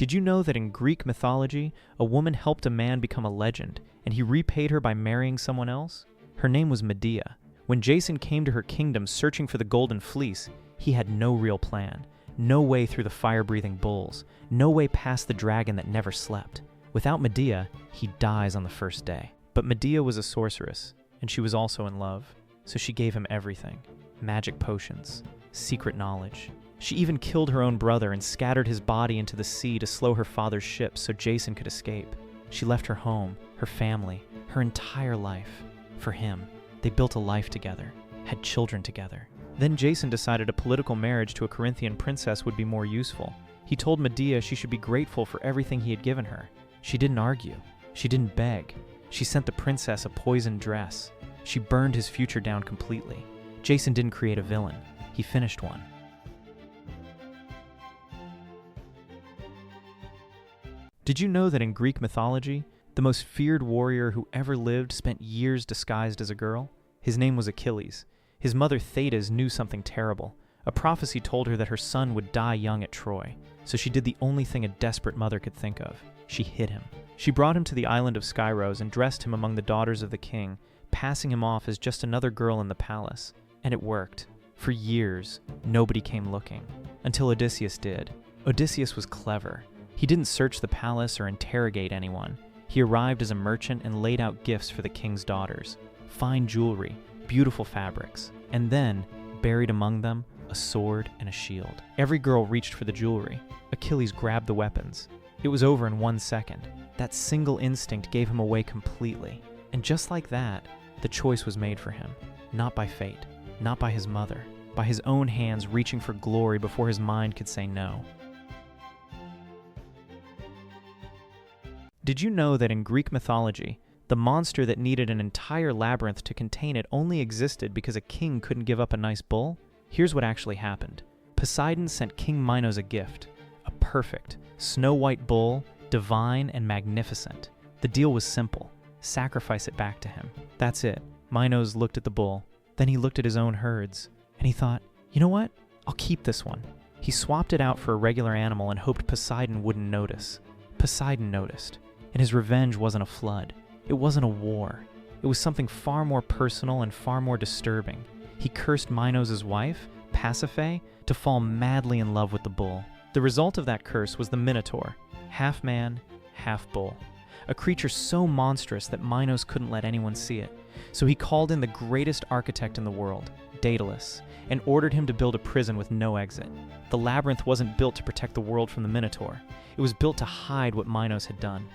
Did you know that in Greek mythology, a woman helped a man become a legend, and he repaid her by marrying someone else? Her name was Medea. When Jason came to her kingdom searching for the Golden Fleece, he had no real plan. No way through the fire-breathing bulls. No way past the dragon that never slept. Without Medea, he dies on the first day. But Medea was a sorceress, and she was also in love, so she gave him everything. Magic potions, secret knowledge. She even killed her own brother and scattered his body into the sea to slow her father's ship so Jason could escape. She left her home, her family, her entire life. For him, they built a life together, had children together. Then Jason decided a political marriage to a Corinthian princess would be more useful. He told Medea she should be grateful for everything he had given her. She didn't argue. She didn't beg. She sent the princess a poisoned dress. She burned his future down completely. Jason didn't create a villain. He finished one. Did you know that in Greek mythology, the most feared warrior who ever lived spent years disguised as a girl? His name was Achilles. His mother Thetis knew something terrible. A prophecy told her that her son would die young at Troy, so she did the only thing a desperate mother could think of. She hid him. She brought him to the island of Skyros and dressed him among the daughters of the king, passing him off as just another girl in the palace. And it worked. For years, nobody came looking. Until Odysseus did. Odysseus was clever. He didn't search the palace or interrogate anyone. He arrived as a merchant and laid out gifts for the king's daughters. Fine jewelry, beautiful fabrics, and then, buried among them, a sword and a shield. Every girl reached for the jewelry. Achilles grabbed the weapons. It was over in 1 second. That single instinct gave him away completely. And just like that, the choice was made for him. Not by fate, not by his mother, by his own hands reaching for glory before his mind could say no. Did you know that in Greek mythology, the monster that needed an entire labyrinth to contain it only existed because a king couldn't give up a nice bull? Here's what actually happened. Poseidon sent King Minos a gift, a perfect, snow-white bull, divine and magnificent. The deal was simple. Sacrifice it back to him. That's it. Minos looked at the bull. Then he looked at his own herds, and he thought, you know what? I'll keep this one. He swapped it out for a regular animal and hoped Poseidon wouldn't notice. Poseidon noticed. And his revenge wasn't a flood. It wasn't a war. It was something far more personal and far more disturbing. He cursed Minos' wife, Pasiphae, to fall madly in love with the bull. The result of that curse was the Minotaur, half man, half bull. A creature so monstrous that Minos couldn't let anyone see it. So he called in the greatest architect in the world, Daedalus, and ordered him to build a prison with no exit. The labyrinth wasn't built to protect the world from the Minotaur. It was built to hide what Minos had done.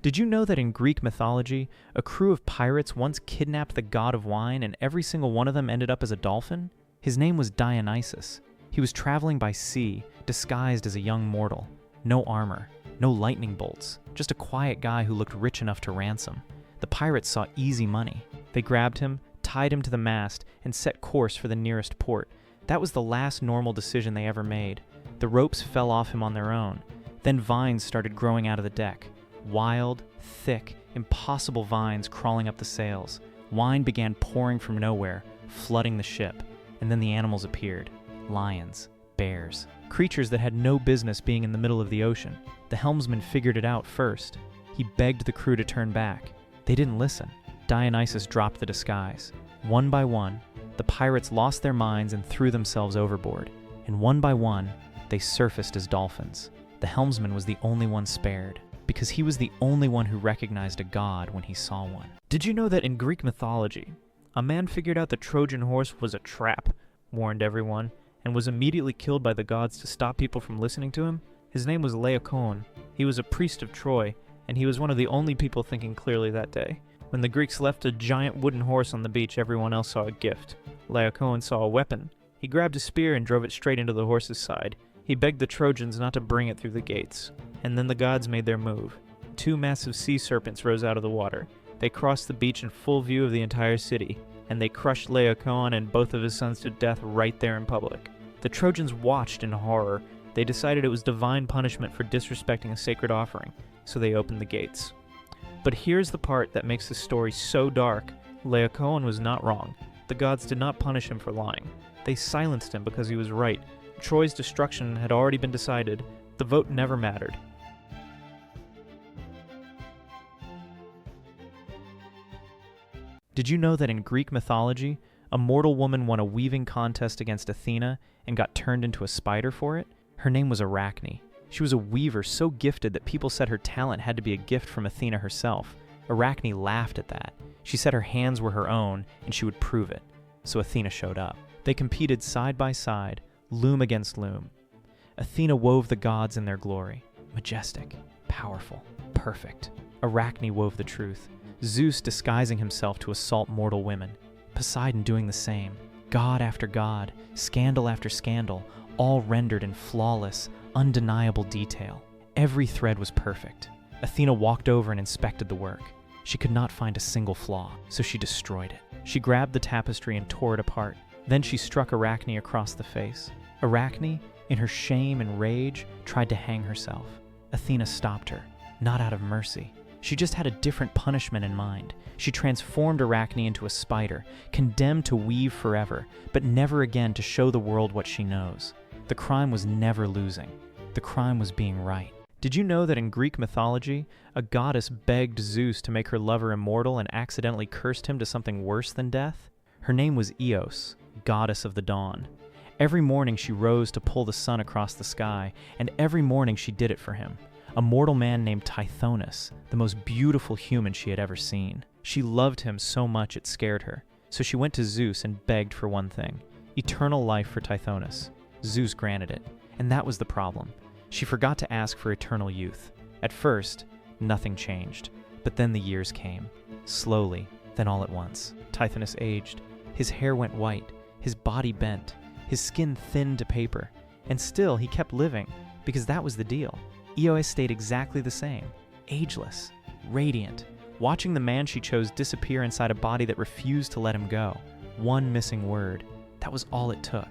Did you know that in Greek mythology, a crew of pirates once kidnapped the god of wine and every single one of them ended up as a dolphin? His name was Dionysus. He was traveling by sea, disguised as a young mortal. No armor, no lightning bolts, just a quiet guy who looked rich enough to ransom. The pirates saw easy money. They grabbed him, tied him to the mast, and set course for the nearest port. That was the last normal decision they ever made. The ropes fell off him on their own. Then vines started growing out of the deck. Wild, thick, impossible vines crawling up the sails. Wine began pouring from nowhere, flooding the ship. And then the animals appeared. Lions, bears, creatures that had no business being in the middle of the ocean. The helmsman figured it out first. He begged the crew to turn back. They didn't listen. Dionysus dropped the disguise. One by one, the pirates lost their minds and threw themselves overboard. And one by one, they surfaced as dolphins. The helmsman was the only one spared, because he was the only one who recognized a god when he saw one. Did you know that in Greek mythology, a man figured out the Trojan horse was a trap, warned everyone, and was immediately killed by the gods to stop people from listening to him? His name was Laocoon. He was a priest of Troy, and he was one of the only people thinking clearly that day. When the Greeks left a giant wooden horse on the beach, everyone else saw a gift. Laocoon saw a weapon. He grabbed a spear and drove it straight into the horse's side. He begged the Trojans not to bring it through the gates. And then the gods made their move. 2 massive sea serpents rose out of the water. They crossed the beach in full view of the entire city, and they crushed Laocoon and both of his sons to death right there in public. The Trojans watched in horror. They decided it was divine punishment for disrespecting a sacred offering, so they opened the gates. But here's the part that makes the story so dark. Laocoon was not wrong. The gods did not punish him for lying. They silenced him because he was right. Troy's destruction had already been decided. The The vote never mattered. Did you know that in Greek mythology, a mortal woman won a weaving contest against Athena and got turned into a spider for it? Her name was Arachne. She was a weaver so gifted that people said her talent had to be a gift from Athena herself. Arachne laughed at that. She said her hands were her own and she would prove it. So Athena showed up. They competed side by side, loom against loom. Athena wove the gods in their glory. Majestic, powerful, perfect. Arachne wove the truth. Zeus disguising himself to assault mortal women. Poseidon doing the same. God after god, scandal after scandal, all rendered in flawless, undeniable detail. Every thread was perfect. Athena walked over and inspected the work. She could not find a single flaw, so she destroyed it. She grabbed the tapestry and tore it apart. Then she struck Arachne across the face. Arachne, in her shame and rage, tried to hang herself. Athena stopped her, not out of mercy. She just had a different punishment in mind. She transformed Arachne into a spider, condemned to weave forever, but never again to show the world what she knows. The crime was never losing. The crime was being right. Did you know that in Greek mythology, a goddess begged Zeus to make her lover immortal and accidentally cursed him to something worse than death? Her name was Eos, goddess of the dawn. Every morning she rose to pull the sun across the sky, and every morning she did it for him. A mortal man named Tithonus, the most beautiful human she had ever seen. She loved him so much it scared her, so she went to Zeus and begged for one thing: eternal life for Tithonus. Zeus granted it, and that was the problem. She forgot to ask for eternal youth. At first, nothing changed, but then the years came. Slowly, then all at once. Tithonus aged. His hair went white, his body bent, his skin thinned to paper, and still he kept living, because that was the deal. Eos stayed exactly the same, ageless, radiant, watching the man she chose disappear inside a body that refused to let him go. One missing word. That was all it took.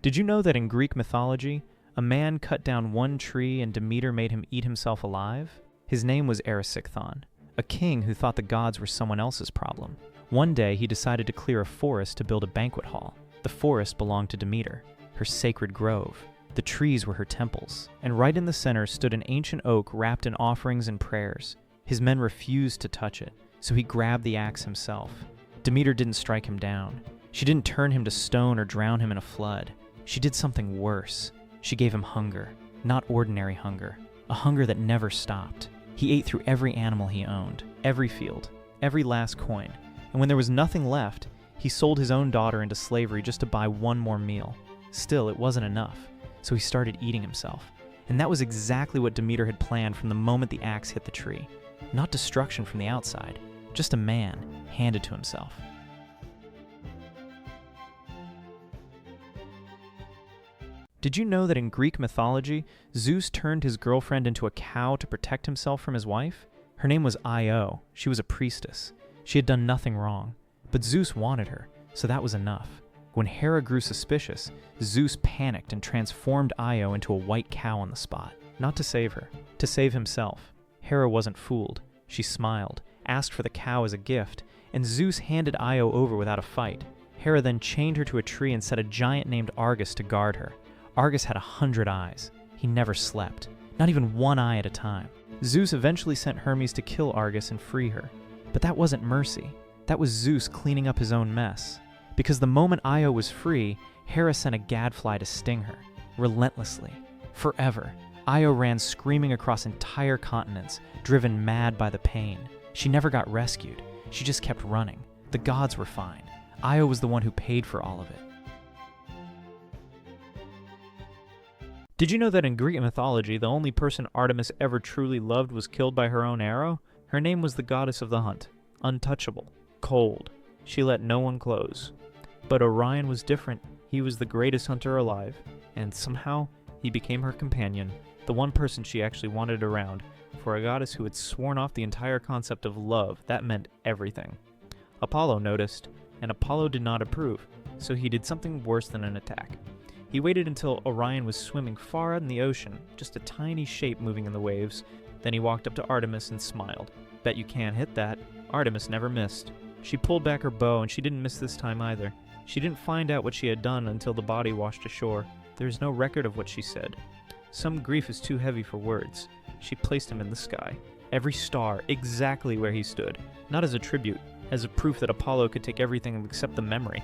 Did you know that in Greek mythology, a man cut down one tree and Demeter made him eat himself alive? His name was Erysichthon, a king who thought the gods were someone else's problem. One day he decided to clear a forest to build a banquet hall. The forest belonged to Demeter, her sacred grove. The trees were her temples, and right in the center stood an ancient oak wrapped in offerings and prayers. His men refused to touch it, so he grabbed the axe himself. Demeter didn't strike him down. She didn't turn him to stone or drown him in a flood. She did something worse. She gave him hunger, not ordinary hunger, a hunger that never stopped. He ate through every animal he owned, every field, every last coin, and when there was nothing left, he sold his own daughter into slavery just to buy one more meal. Still, it wasn't enough, so he started eating himself. And that was exactly what Demeter had planned from the moment the axe hit the tree. Not destruction from the outside, just a man handed to himself. Did you know that in Greek mythology, Zeus turned his girlfriend into a cow to protect himself from his wife? Her name was Io. She was a priestess. She had done nothing wrong. But Zeus wanted her, so that was enough. When Hera grew suspicious, Zeus panicked and transformed Io into a white cow on the spot. Not to save her, to save himself. Hera wasn't fooled. She smiled, asked for the cow as a gift, and Zeus handed Io over without a fight. Hera then chained her to a tree and set a giant named Argus to guard her. Argus had 100 eyes. He never slept, not even one eye at a time. Zeus eventually sent Hermes to kill Argus and free her. But that wasn't mercy. That was Zeus cleaning up his own mess. Because the moment Io was free, Hera sent a gadfly to sting her, relentlessly, forever. Io ran screaming across entire continents, driven mad by the pain. She never got rescued. She just kept running. The gods were fine. Io was the one who paid for all of it. Did you know that in Greek mythology, the only person Artemis ever truly loved was killed by her own arrow? Her name was the goddess of the hunt, untouchable, cold. She let no one close. But Orion was different. He was the greatest hunter alive, and somehow he became her companion, the one person she actually wanted around. For a goddess who had sworn off the entire concept of love, that meant everything. Apollo noticed, and Apollo did not approve, so he did something worse than an attack. He waited until Orion was swimming far out in the ocean, just a tiny shape moving in the waves. Then he walked up to Artemis and smiled. Bet you can't hit that. Artemis never missed. She pulled back her bow, and she didn't miss this time either. She didn't find out what she had done until the body washed ashore. There is no record of what she said. Some grief is too heavy for words. She placed him in the sky. Every star, exactly where he stood. Not as a tribute, as a proof that Apollo could take everything except the memory.